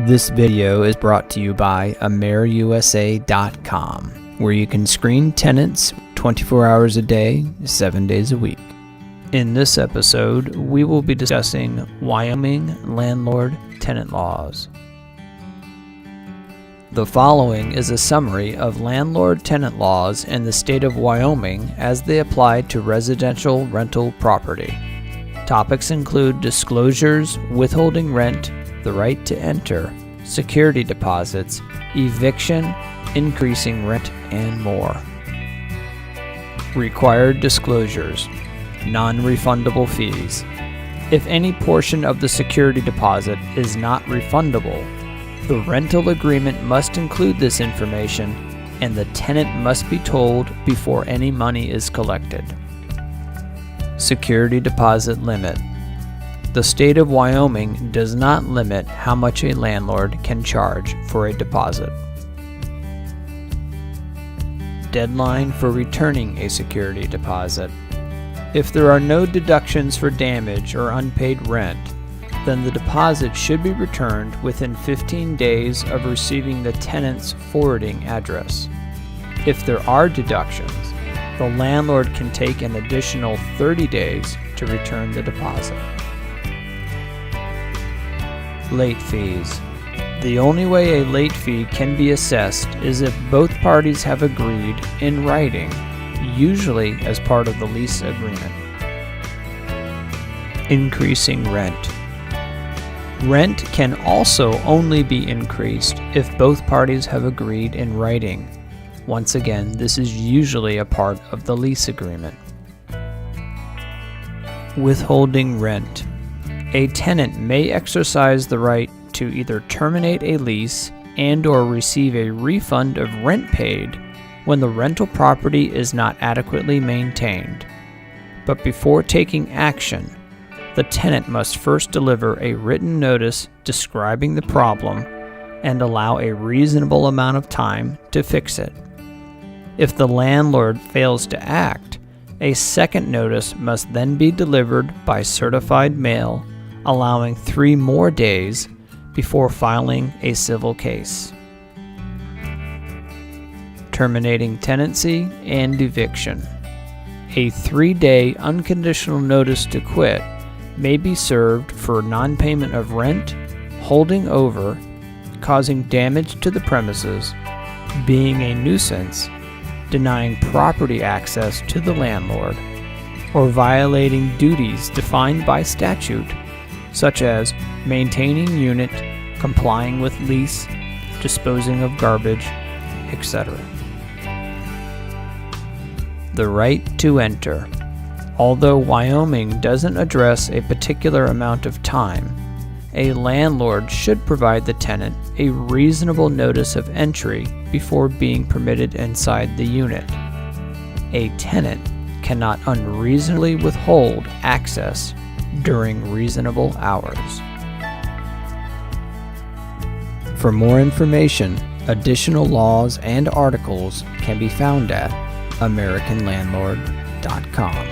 This video is brought to you by AmeriUSA.com, where you can screen tenants 24 hours a day, 7 days a week. In this episode, we will be discussing Wyoming Landlord Tenant laws. The following is a summary of landlord-tenant laws in the state of Wyoming as they apply to residential rental property. Topics include disclosures, withholding rent, the right to enter, security deposits, eviction, increasing rent, and more. Required disclosures. Non-refundable fees. If any portion of the security deposit is not refundable, the rental agreement must include this information, and the tenant must be told before any money is collected. Security deposit limit. The state of Wyoming does not limit how much a landlord can charge for a deposit. Deadline for returning a security deposit. If there are no deductions for damage or unpaid rent, then the deposit should be returned within 15 days of receiving the tenant's forwarding address. If there are deductions, the landlord can take an additional 30 days to return the deposit. Late fees. The only way a late fee can be assessed is if both parties have agreed in writing, usually as part of the lease agreement. Increasing rent. Rent can also only be increased if both parties have agreed in writing. Once again, this is usually a part of the lease agreement. Withholding rent. A tenant may exercise the right to either terminate a lease and/or receive a refund of rent paid when the rental property is not adequately maintained. But before taking action, the tenant must first deliver a written notice describing the problem and allow a reasonable amount of time to fix it. If the landlord fails to act, a second notice must then be delivered by certified mail, allowing 3 more days before filing a civil case. Terminating tenancy and eviction. A 3-day unconditional notice to quit may be served for non-payment of rent, holding over, causing damage to the premises, being a nuisance, denying property access to the landlord, or violating duties defined by statute, such as maintaining unit, complying with lease, disposing of garbage, etc. The right to enter. Although Wyoming doesn't address a particular amount of time, a landlord should provide the tenant a reasonable notice of entry before being permitted inside the unit. A tenant cannot unreasonably withhold access during reasonable hours. For more information, additional laws and articles can be found at AmericanLandlord.com.